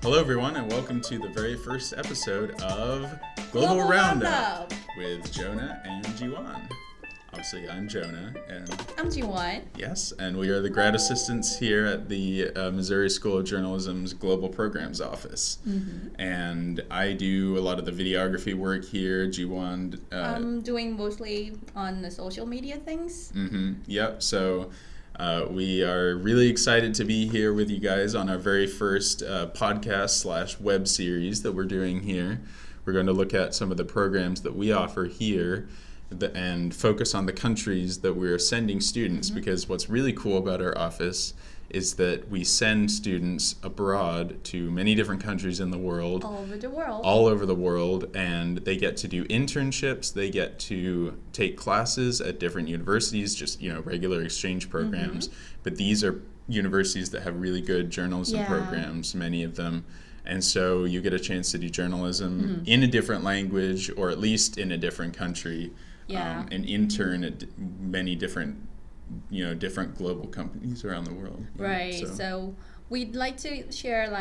Hello, everyone, and welcome to the very first episode of Global Roundup with Jonah and Jiwon. Obviously, I'm Jonah, and I'm Jiwon. Yes, and we are the grad assistants here at the Missouri School of Journalism's Global Programs Office. Mm-hmm. And I do a lot of the videography work here. Jiwon, I'm doing mostly on the social media things. Mm-hmm. Yep. So. We are really excited to be here with you guys on our very first podcast/web series that we're doing here. We're going to look at some of the programs that we offer here and focus on the countries that we're sending students, mm-hmm. because what's really cool about our office is that we send students abroad to many different countries in the world. All over the world, and they get to do internships, they get to take classes at different universities, just, regular exchange programs. Mm-hmm. But these are universities that have really good journalism programs, many of them. And so you get a chance to do journalism in a different language, or at least in a different country, and intern at many different global companies around the world. Right. So we'd like to share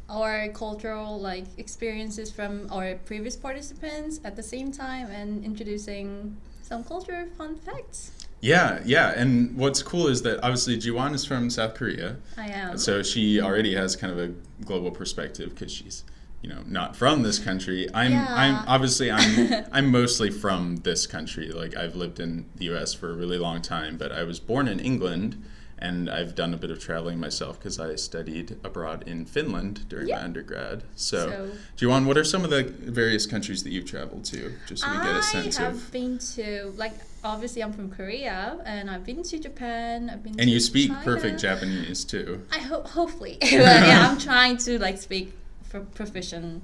our cultural experiences from our previous participants at the same time, and introducing some culture fun facts. Yeah. And what's cool is that obviously Jiwon is from South Korea. I am. So she already has kind of a global perspective because she's not from this country. I'm mostly from this country. I've lived in the U.S. for a really long time, but I was born in England, and I've done a bit of traveling myself because I studied abroad in Finland during my undergrad. So, Jiwon, what are some of the various countries that you've traveled to, just so we get a sense of? I have been to, obviously I'm from Korea, and I've been to Japan, I've been to And you speak China. Perfect Japanese too. I hopefully. But yeah, I'm trying to speak professional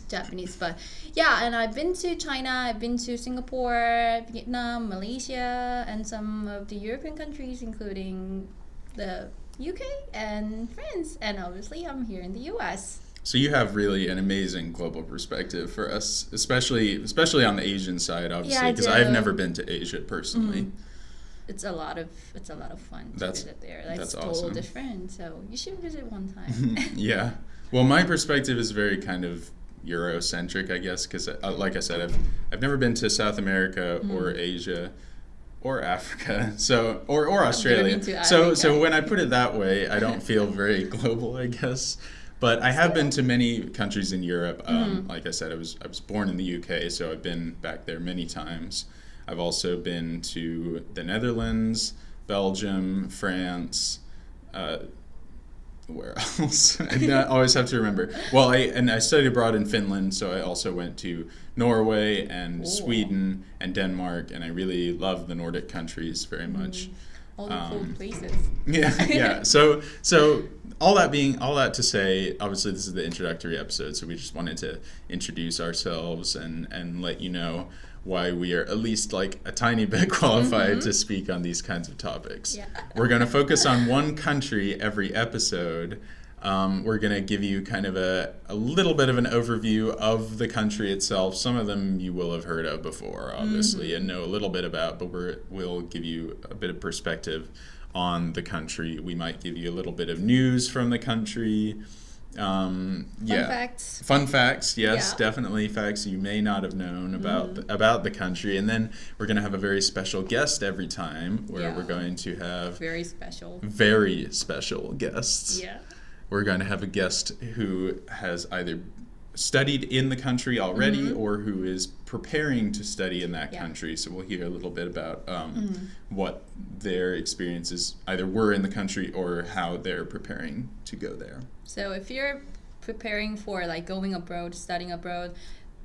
Japanese, but and I've been to China, I've been to Singapore, Vietnam, Malaysia, and some of the European countries, including the UK and France, and obviously I'm here in the US. So you have really an amazing global perspective for us, especially on the Asian side, obviously, because I've never been to Asia personally. Mm-hmm. It's a lot of fun to visit there. That's totally awesome. Different, so you should visit one time. Yeah. Well, my perspective is very kind of Eurocentric, I guess, because like I said, I've never been to South America or Asia or Africa, or Australia. So when I put it that way, I don't feel very global, I guess. But I have been to many countries in Europe. Like I said, I was born in the UK, so I've been back there many times. I've also been to the Netherlands, Belgium, France. Where else? I always have to remember. Well, I studied abroad in Finland, so I also went to Norway and Sweden and Denmark, and I really love the Nordic countries very much. All the cool places. Yeah. So all that to say, obviously this is the introductory episode, so we just wanted to introduce ourselves and let you know why we are at least a tiny bit qualified to speak on these kinds of topics. Yeah. We're going to focus on one country every episode. We're going to give you kind of a little bit of an overview of the country itself. Some of them you will have heard of before, obviously, and know a little bit about, but we'll give you a bit of perspective on the country. We might give you a little bit of news from the country. Fun facts, yes, definitely facts you may not have known about the country. And then we're going to have a very special guest every time, where we're going to have very special guests. Yeah. We're going to have a guest who has either studied in the country already or who is preparing to study in that country. So we'll hear a little bit about what their experiences either were in the country or how they're preparing to go there. So if you're preparing for going abroad, studying abroad,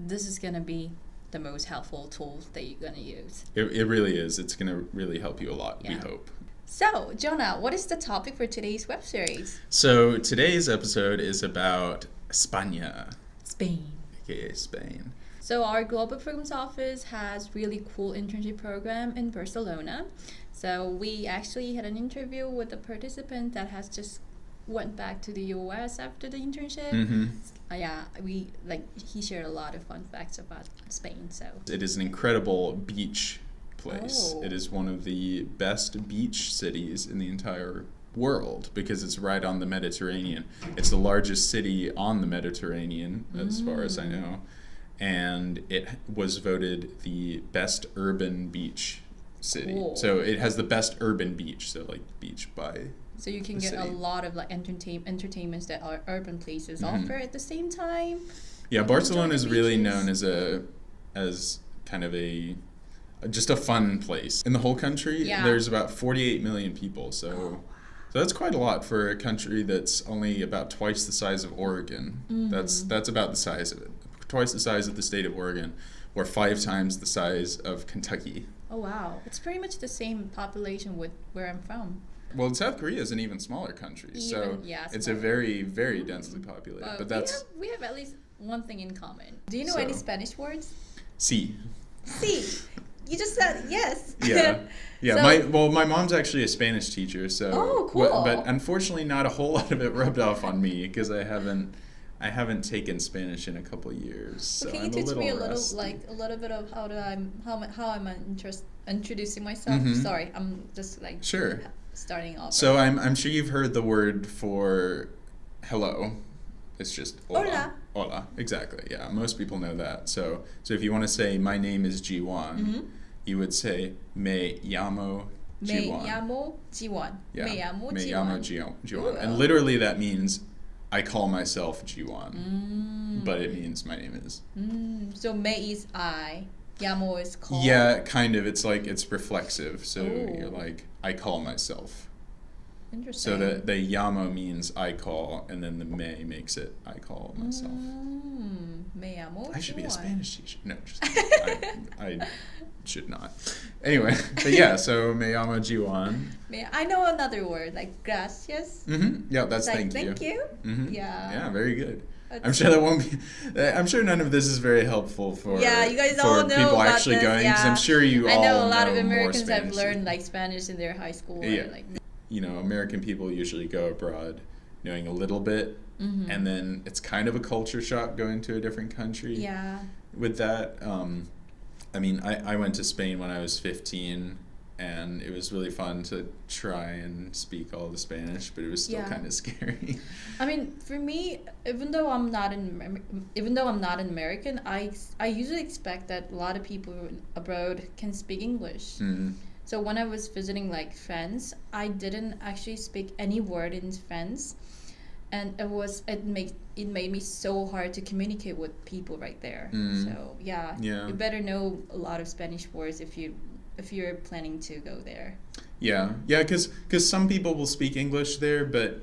this is going to be the most helpful tool that you're going to use. It really is. It's going to really help you a lot, we hope. So, Jonah, what is the topic for today's web series? So today's episode is about España. Spain. AKA Spain. So our Global Programs Office has really cool internship program in Barcelona. So we actually had an interview with a participant that has just went back to the US after the internship. He shared a lot of fun facts about Spain. So it is an incredible beach place. It is one of the best beach cities in the entire world because it's right on the Mediterranean. It's the largest city on the Mediterranean, as far as I know. And it was voted the best urban beach city. Cool. So it has the best urban beach, so like beach by So you can the get city. a lot of like entertainments that are urban places offer at the same time. Yeah, Barcelona is really beaches. known as kind of just a fun place. In the whole country, Yeah. there's about 48 million people, so that's quite a lot for a country that's only about twice the size of Oregon. That's about the size of it. Twice the size of the state of Oregon, or 5 times the size of Kentucky. Oh wow, it's pretty much the same population with where I'm from. Well, South Korea is an even smaller country, so it's a very, very densely populated. But that's we have at least one thing in common. Do you know So- any Spanish words? C. Sí. You just said yes. Yeah, yeah. So- My mom's actually a Spanish teacher, so Oh, cool. But unfortunately, not a whole lot of it rubbed off on me because I haven't taken Spanish in a couple years. So Can I'm you teach me a rusty. little bit of how I'm introducing myself? Mhm. Sorry, I'm just like Sure. starting off. So I'm sure you've heard the word for hello. It's just hola. Hola. Hola. Exactly. Yeah. Most people know that. So if you want to say my name is Jiwon, you would say me llamo Me Jiwon. llamo Jiwon. Yeah. Me llamo Me Jiwon. llamo Jiwon. Cool. And literally that means I call myself Jiwon. But it means my name is. So me is I. Llamo is call. Yeah, kind of. It's like it's reflexive. So Ooh. you're like I call myself. Interesting. So the llamo means I call, and then the me makes it I call myself. Me llamo I should be a Jiwon. Spanish teacher. No, just I should not. Anyway, but yeah, so me llamo Jiwon. I know another word like gracias. Yeah, that's Like thank you. you. Yeah. Yeah, very good. I'm That's- sure that won't be. I'm sure none of this is very helpful for. Yeah, you guys for all know people about actually this, going because yeah. I'm sure you I all know a lot of more Americans have Spanish. learned like Spanish in their high school. Yeah. Or, like, You know, American people usually go abroad knowing a little bit, and then it's kind of a culture shock going to a different country. yeah. With that, I mean, I went to Spain when I was 15, and it was really fun to try and speak all the Spanish, but it was still Yeah. kind of scary. I mean, for me, even though I'm not an American, I usually expect that a lot of people abroad can speak English. So when I was visiting like friends, I didn't actually speak any word in French, and it made me so hard to communicate with people right there. So yeah, Yeah. you better know a lot of Spanish words if you're planning to go there. Yeah, because some people will speak English there, but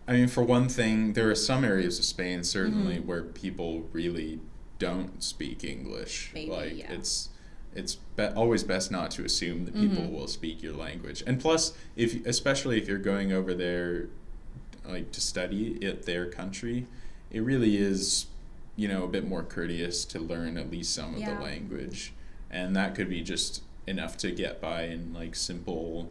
I mean, for one thing, there are some areas of Spain certainly where people really don't speak English. Maybe, like yeah. it's always best not to assume that people will speak your language. And plus, especially if you're going over there, like to study at their country, it really is, a bit more courteous to learn at least some of Yeah. the language, and that could be just enough to get by in like simple,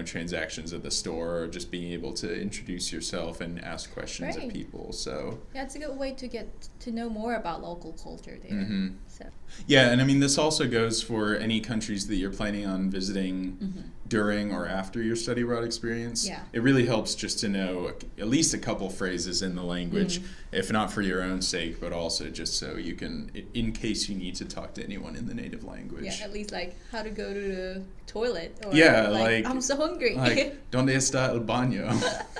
transactions at the store, or just being able to introduce yourself and ask questions of Right. people. So Yeah, it's a good way to get to know more about local culture there. So yeah, and I mean, this also goes for any countries that you're planning on visiting during or after your study abroad experience. Yeah. It really helps just to know at least a couple phrases in the language, if not for your own sake, but also just so you can, in case you need to talk to anyone in the native language. yeah, at least like how to go to the toilet. Or Yeah, like- I'm so hungry. Like, ¿dónde está el baño?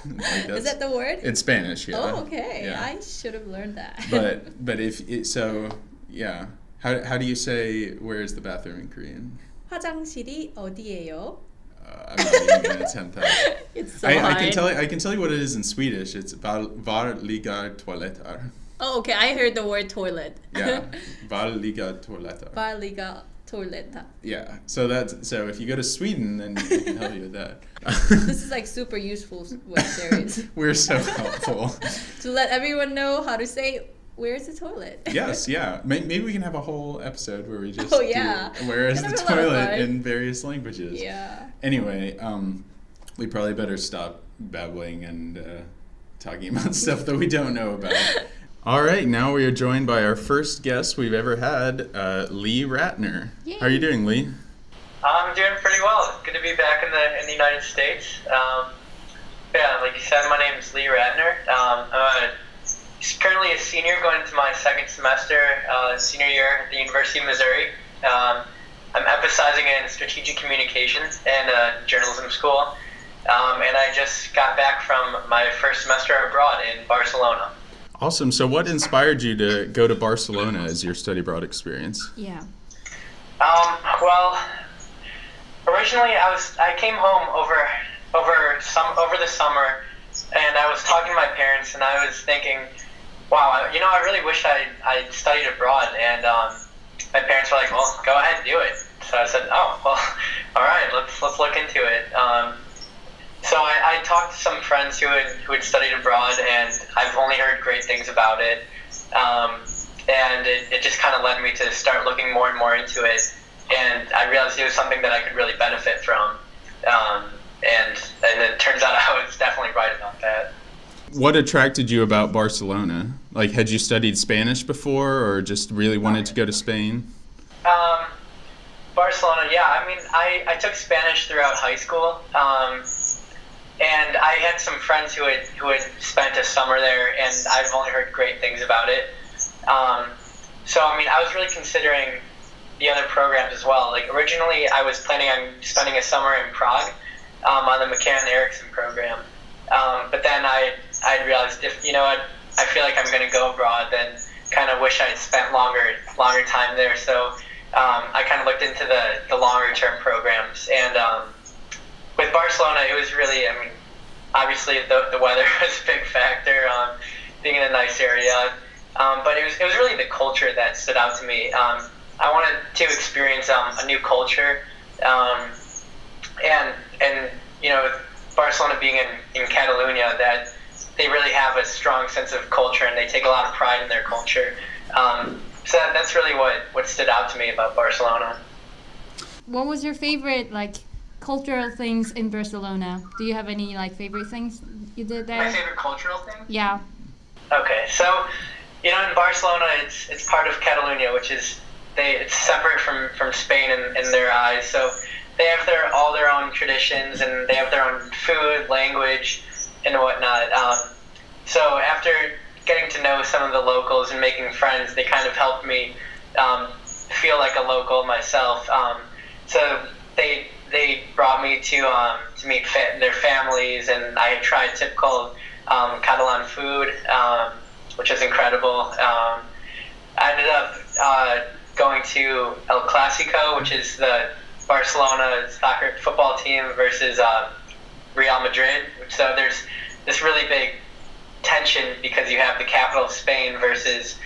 Like, Is that the word? in Spanish, yeah. Oh, okay. Yeah. I should have learned that. But if it, so, yeah. How do you say where is the bathroom in Korean? 화장실이 어디예요? I'm not even gonna attempt that. It's so I hard. can tell you what it is in Swedish. It's var ligger toaletter. Oh, okay. I heard the word toilet. Yeah, var ligger toaletter. Var ligger toaletta. Yeah, so if you go to Sweden, then you can help you with that. This is like super useful web series We're so helpful. to let everyone know how to say where's the toilet. Yes, yeah. Maybe we can have a whole episode where we just Oh, yeah. do where is the Gonna be a lot of toilet fun. in various languages. Yeah. Anyway, we probably better stop babbling and talking about stuff that we don't know about. All right, now we are joined by our first guest we've ever had, Lee Ratner. Yay. How are you doing, Lee? I'm doing pretty well. Good to be back in the United States. Yeah, like you said, my name is Lee Ratner. I'm currently a senior going into my second semester, senior year at the University of Missouri. I'm emphasizing in strategic communications and journalism school. And I just got back from my first semester abroad in Barcelona. Awesome. So what inspired you to go to Barcelona as your study abroad experience? Yeah. Well, originally I came home over the summer, and I was talking to my parents, and I was thinking, wow, I really wish I studied abroad. And my parents were like, well, go ahead and do it. So I said, oh, well, all right, let's look into it. So I talked to some friends who had studied abroad, and I've only heard great things about it. And it just kind of led me to start looking more and more into it. And I realized it was something that I could really benefit from. And it turns out I was definitely right about that. What attracted you about Barcelona? Like, had you studied Spanish before, or just really wanted to go to Spain? Barcelona, yeah. I mean, I took Spanish throughout high school, and I had some friends who had spent a summer there, and I've only heard great things about it. So, I mean, I was really considering the other programs as well. Like, originally, I was planning on spending a summer in Prague on the McKeown program. But then I realized, if I feel like I'm going to go abroad, then kind of wish I'd spent longer time there. So I kind of looked into the longer term programs. And with Barcelona, it was really, I mean, obviously the weather was a big factor, being in a nice area. But it was really the culture that stood out to me. I wanted to experience a new culture, and Barcelona being in Catalonia, that they really have a strong sense of culture, and they take a lot of pride in their culture. So that's really what stood out to me about Barcelona. What was your favorite cultural things in Barcelona? Do you have any favorite things you did there? My favorite cultural thing? Yeah. Okay, so in Barcelona, it's part of Catalonia, which is it's separate from Spain in their eyes. So they have all their own traditions, and they have their own food, language, and whatnot. So after getting to know some of the locals and making friends, they kind of helped me feel like a local myself. So they brought me to meet their families, and I tried typical Catalan food, which is incredible. I ended up going to El Clásico, which is the Barcelona football team versus Real Madrid. So there's this really big tension because you have the capital of Spain versus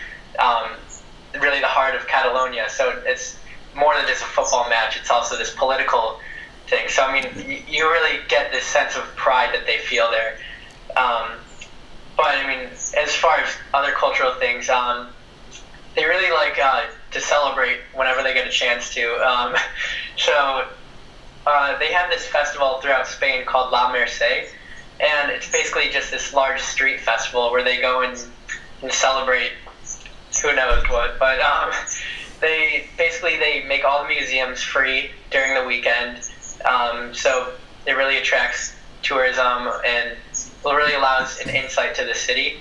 really the heart of Catalonia. So it's more than just a football match. It's also this political thing. So, I mean, you really get this sense of pride that they feel there. But, I mean, as far as other cultural things, they really like to celebrate whenever they get a chance to. So they have this festival throughout Spain called La Merced, and it's basically just this large street festival where they go and celebrate who knows what. But they make all the museums free during the weekend, so it really attracts tourism and it really allows an insight to the city.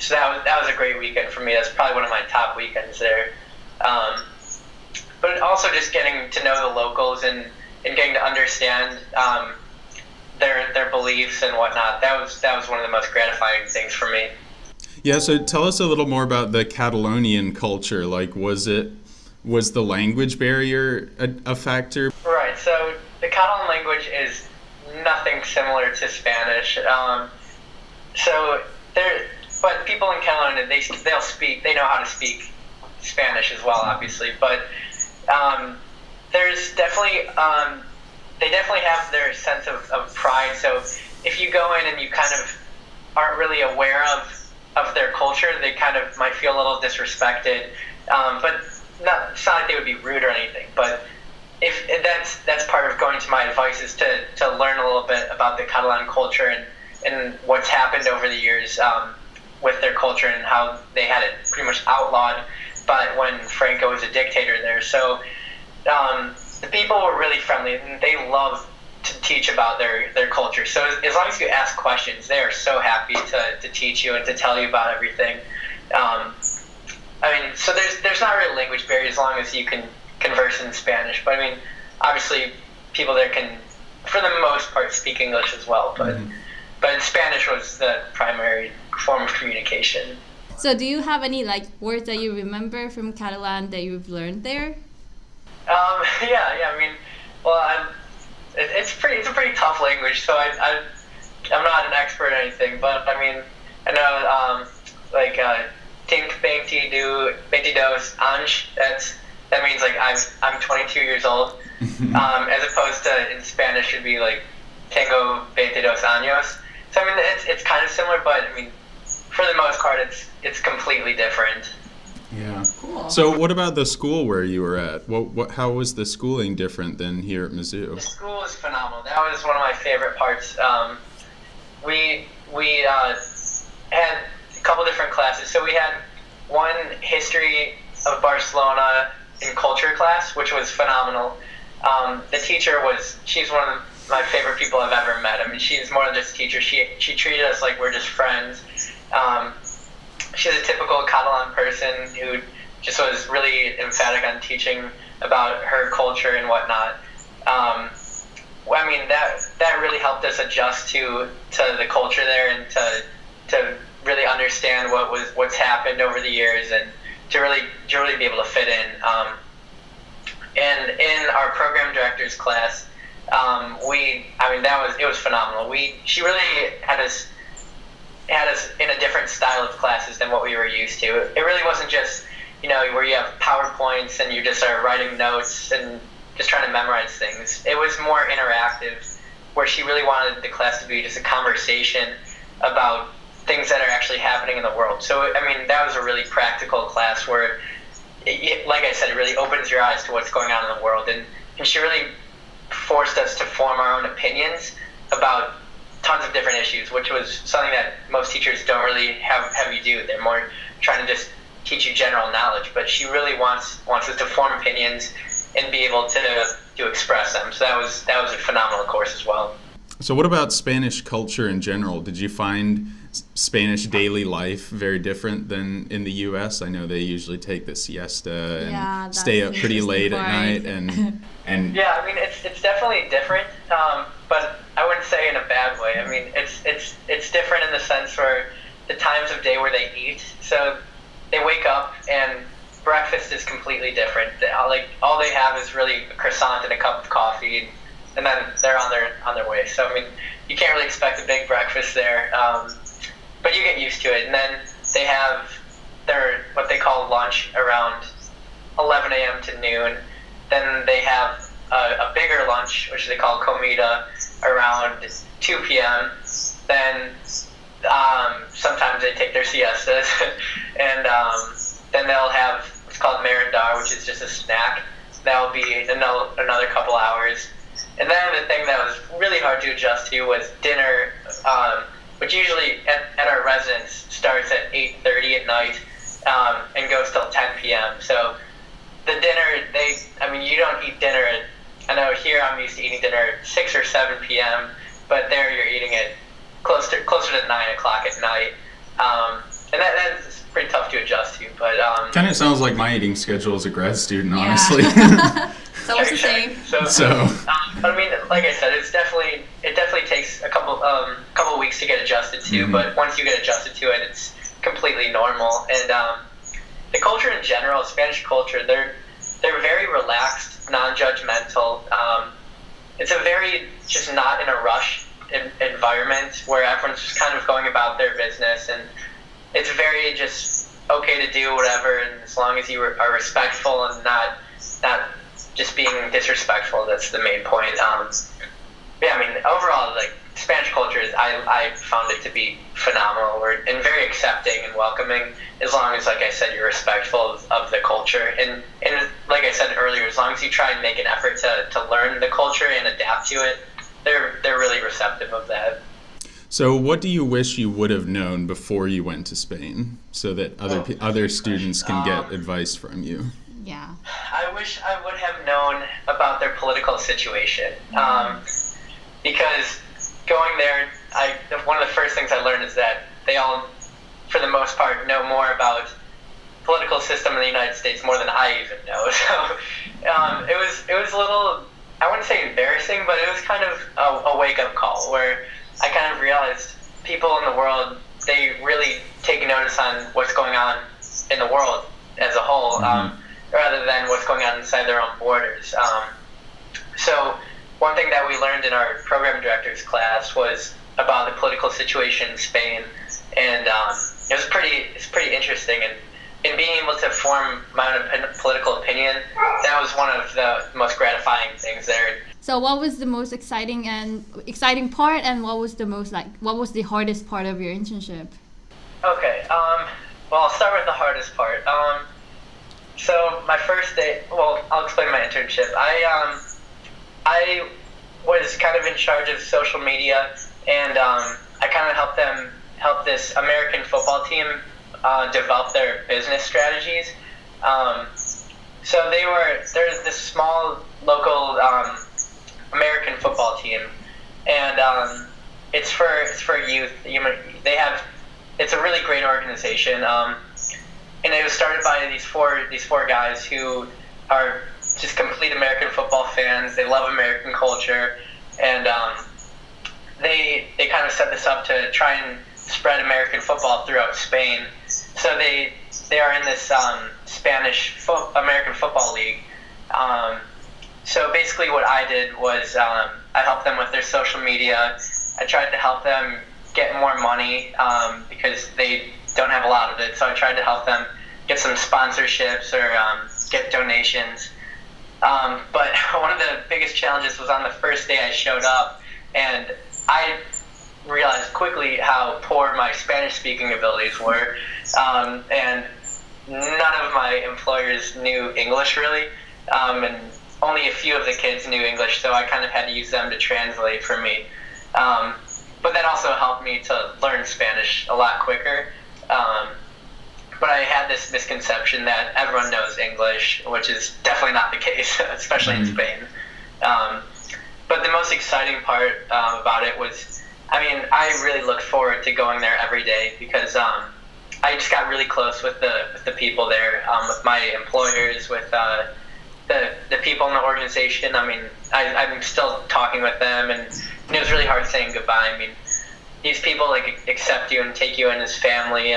So that was a great weekend for me. That's probably one of my top weekends there. But also just getting to know the locals and getting to understand their beliefs and whatnot. That was one of the most gratifying things for me. Yeah, so tell us a little more about the Catalonian culture. Like, was the language barrier a factor? Right, so the Catalan language is nothing similar to Spanish. But people in Catalonia, they know how to speak Spanish as well, obviously. But there's definitely, they definitely have their sense of pride. So if you go in and you kind of aren't really aware of their culture, they kind of might feel a little disrespected. But it's not like they would be rude or anything. But if that's part of going to my advice is to learn a little bit about the Catalan culture and what's happened over the years with their culture and how they had it pretty much outlawed. But when Franco was a dictator there, so the people were really friendly, and they love to teach about their culture. So as long as you ask questions, they are so happy to teach you and to tell you about everything. So there's not really a language barrier as long as you can converse in Spanish. But I mean, obviously, people there can, for the most part, speak English as well. But Spanish was the primary form of communication. So do you have any like words that you remember from Catalan that you've learned there? Yeah. I mean, well, it's a pretty tough language, so I'm not an expert or anything. But I mean, I know Tinc 22 anys. That means like I'm 22 years old. As opposed to in Spanish would be like tengo 22 años. So I mean it's kind of similar, but I mean for the most part it's completely different. Yeah. Cool. So what about the school where you were at? How was the schooling different than here at Mizzou? The school was phenomenal. That was one of my favorite parts. We had a couple different classes. So we had one history of Barcelona in culture class, which was phenomenal. The teacher she's one of my favorite people I've ever met. I mean, she's more than just a teacher. She treated us like we're just friends. She's a typical Catalan person who just was really emphatic on teaching about her culture and whatnot. I mean, that really helped us adjust to the culture there and to really understand what's happened over the years and to really be able to fit in. And in our program director's class, it was phenomenal. She really had us in a different style of classes than what we were used to. It really wasn't just, where you have PowerPoints and you just are writing notes and just trying to memorize things. It was more interactive, where she really wanted the class to be just a conversation about things that are actually happening in the world. So, I mean, that was a really practical class where, like I said, it really opens your eyes to what's going on in the world. And she really forced us to form our own opinions about tons of different issues, which was something that most teachers don't really have you do. They're more trying to just teach you general knowledge, but she really wants us to form opinions and be able to express them. So that was a phenomenal course as well. So what about Spanish culture in general? Did you find Spanish daily life very different than in the U.S.? I know they usually take the siesta and stay up pretty late at night. And yeah, I mean it's definitely different, but I wouldn't say in a bad way. I mean it's different in the sense where the times of day where they eat. So they wake up and breakfast is completely different. All they have is really a croissant and a cup of coffee, and then they're on their way. So I mean, you can't really expect a big breakfast there, but you get used to it. And then they have their what they call lunch around 11 a.m. to noon. Then they have a bigger lunch, which they call comida, around 2 p.m. Then sometimes they take their siestas, and then they'll have what's called merendar, which is just a snack. That'll be another couple hours. And then the thing that was really hard to adjust to was dinner, which usually at our residence starts at 8:30 at night and goes till 10 p.m. So the dinner, you don't eat dinner I know here I'm used to eating dinner at 6 or 7 p.m., but there you're eating it closer to 9 o'clock at night. And that's pretty tough to adjust to, but kind of sounds like my eating schedule as a grad student, honestly. So it's the same. But I mean, like I said, it definitely takes a couple weeks to get adjusted to. Mm-hmm. But once you get adjusted to it, it's completely normal. And the culture in general, Spanish culture, they're very relaxed, non-judgmental. It's a very just not in a rush environment where everyone's just kind of going about their business, and it's very just okay to do whatever, and as long as you are respectful and not just being disrespectful, that's the main point. Yeah, I mean, overall, like, Spanish culture, I found it to be phenomenal and very accepting and welcoming, as long as, like I said, you're respectful of the culture. And like I said earlier, as long as you try and make an effort to learn the culture and adapt to it, they're really receptive of that. So what do you wish you would have known before you went to Spain so that other students can get advice from you? Yeah. I wish I would have known about their political situation. because going there, one of the first things I learned is that they all, for the most part, know more about political system in the United States more than I even know. So it was a little, I wouldn't say embarrassing, but it was kind of a wake-up call where I kind of realized people in the world, they really take notice on what's going on in the world as a whole, rather than what's going on inside their own borders. So one thing that we learned in our program director's class was about the political situation in Spain, and it's pretty interesting. And in being able to form my own political opinion, that was one of the most gratifying things there. So what was the most exciting part, and what was the hardest part of your internship? Okay, well, I'll start with the hardest part. So my first day, well, I'll explain my internship. I was kind of in charge of social media, and I kind of helped this American football team develop their business strategies. So there's this small local American football team, and it's for youth. It's a really great organization, and it was started by these four guys who are just complete American football fans. They love American culture, and they kind of set this up to try and spread American football throughout Spain. So they are in this Spanish American Football League. So basically what I did was I helped them with their social media. I tried to help them get more money because they don't have a lot of it. So I tried to help them get some sponsorships or get donations. But one of the biggest challenges was on the first day I showed up, and I realized quickly how poor my Spanish speaking abilities were, and none of my employers knew English really, and only a few of the kids knew English, so I kind of had to use them to translate for me. But that also helped me to learn Spanish a lot quicker. But I had this misconception that everyone knows English, which is definitely not the case, especially in Spain. But the most exciting part about it was, I really looked forward to going there every day because I just got really close with the people there, with my employers, with the people in the organization. I'm still talking with them, and it was really hard saying goodbye. These people accept you and take you in as family.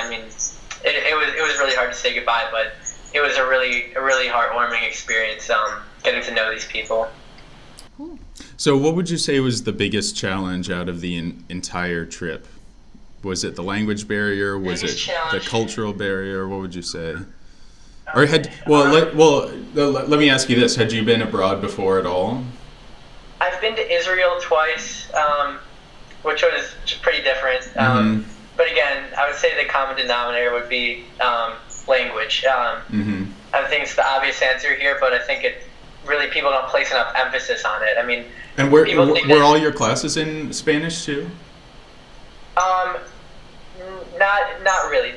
It was really hard to say goodbye, but it was a really heartwarming experience getting to know these people. Cool. So what would you say was the biggest challenge out of the entire trip? Was it the language barrier? Was it the cultural barrier? What would you say? Or let me ask you this: had you been abroad before at all? I've been to Israel twice, which was pretty different. But again, I would say the common denominator would be language. I think it's the obvious answer here, but I think people don't place enough emphasis on it. And were all your classes in Spanish too? Not really.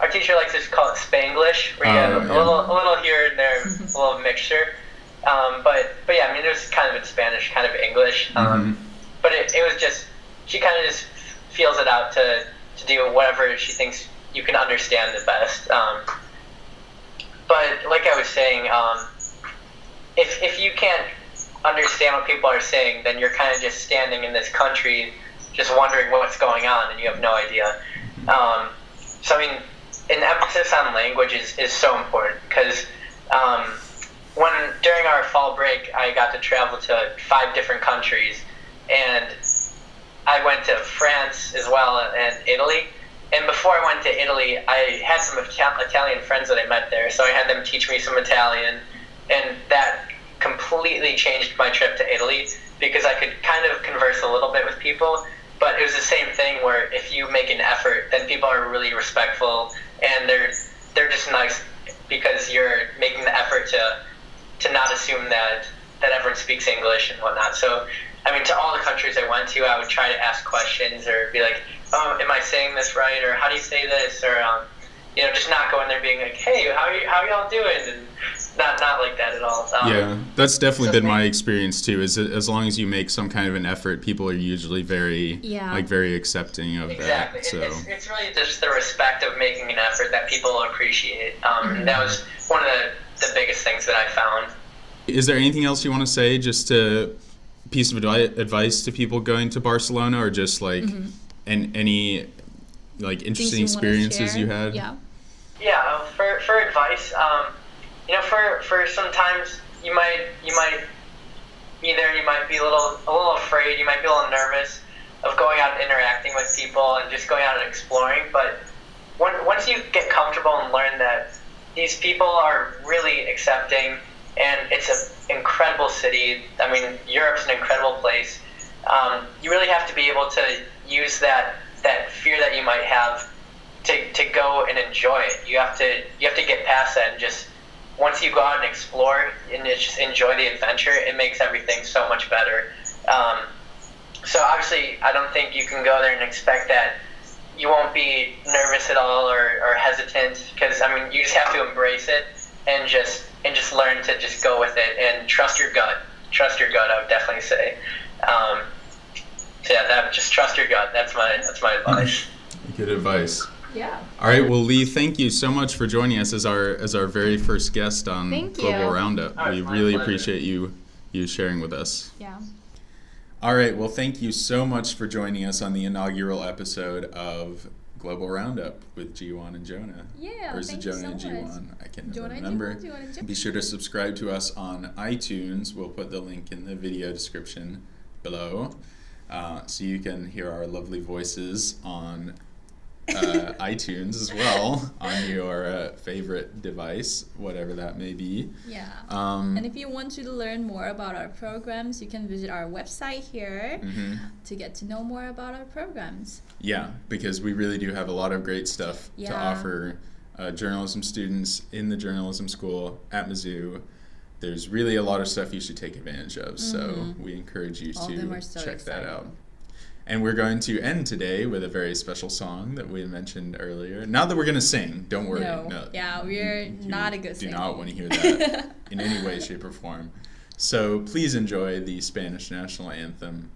Our teacher likes to call it Spanglish, where you have a little here and there, a little mixture. But yeah, it was kind of in Spanish, kind of English. But it was just, she kind of just feels it out to do whatever she thinks you can understand the best. But like I was saying, if you can't understand what people are saying, then you're kind of just standing in this country just wondering what's going on, and you have no idea. So an emphasis on language is so important, because during our fall break, I got to travel to 5 different countries, and I went to France as well and Italy. And before I went to Italy, I had some Italian friends that I met there, so I had them teach me some Italian, and that completely changed my trip to Italy, because I could kind of converse a little bit with people, but it was the same thing where if you make an effort, then people are really respectful, and they're just nice because you're making the effort to not assume that everyone speaks English and whatnot. So to all the countries I went to, I would try to ask questions or be like, oh, am I saying this right? Or how do you say this? Or, just not go in there being like, hey, how y'all doing? And not like that at all. Yeah, that's definitely so been my they- experience too. Is that as long as you make some kind of an effort, people are usually very very accepting of Exactly. that. So It's really just the respect of making an effort that people appreciate. And that was one of the biggest things that I found. is there anything else you want to say, just a piece of advice to people going to Barcelona, or just like any like interesting experiences you had? Yeah. Yeah, for advice, for sometimes you might be there and you might be a little afraid, you might be a little nervous of going out and interacting with people and just going out and exploring. But once you get comfortable and learn that these people are really accepting, and it's an incredible city. I mean, Europe's an incredible place. You really have to be able to use that fear that you might have to go and enjoy it. You have to get past that, and just once you go out and explore and just enjoy the adventure, it makes everything so much better. So obviously, I don't think you can go there and expect that you won't be nervous at all or hesitant, because I mean, you just have to embrace it and just learn to just go with it and trust your gut. Trust your gut, I would definitely say. So yeah, just trust your gut. That's my advice. Good advice. Yeah. All right, well, Lee, thank you so much for joining us as our very first guest on Thank you. Global Roundup. Oh, We it's my really pleasure. appreciate you sharing with us. Yeah. All right, well, thank you so much for joining us on the inaugural episode of Global Roundup with Jiwon and Jonah. Yeah, Or is it thank you Jonah so and much. Jiwon? I can never Jonah and remember. Jiwon, Jiwon and Jiwon. Be sure to subscribe to us on iTunes. We'll put the link in the video description below, so you can hear our lovely voices on iTunes as well, on your favorite device, whatever that may be. Yeah. Um, And if you want to learn more about our programs, you can visit our website here to get to know more about our programs. Yeah, because we really do have a lot of great stuff to Yeah. offer journalism students in the journalism school at Mizzou. There's really a lot of stuff you should take advantage of, so we encourage you All of them to are so check that exciting. out. And we're going to end today with a very special song that we mentioned earlier. Not that we're going to sing, don't worry. No. Yeah, we're You not a good do singer. not want to hear that in any way, shape, or form. So please enjoy the Spanish national anthem.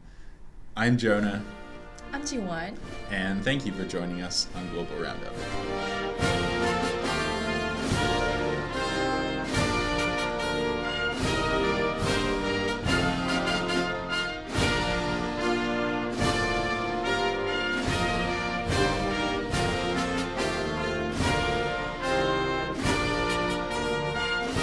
I'm Jonah, I'm Jiwon. and thank you for joining us on Global Roundup.